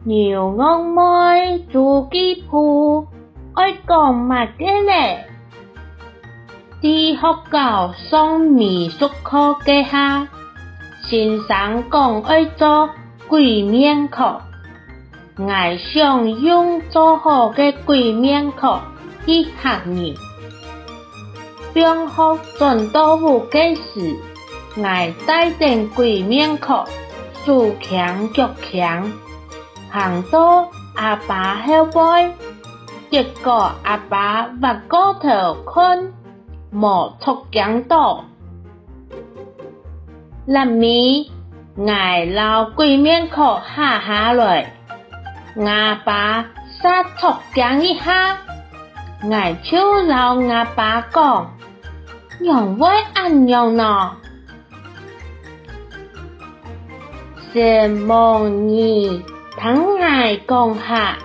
牛郎妹做吉鋪，愛講乜嘅咧？啲學校上美術課嘅下，先生講愛做鬼面課，我想用做好嘅鬼面課去嚇你。中學轉到屋嘅時，我帶定鬼面課，手強腳強，行到阿爸後背，結果阿爸挖個頭看，冇出驚到。臨尾，我留鬼面課下來，阿爸煞出驚一下，我就留阿爸講，讓我按樣呢？是夢兒，等我講下。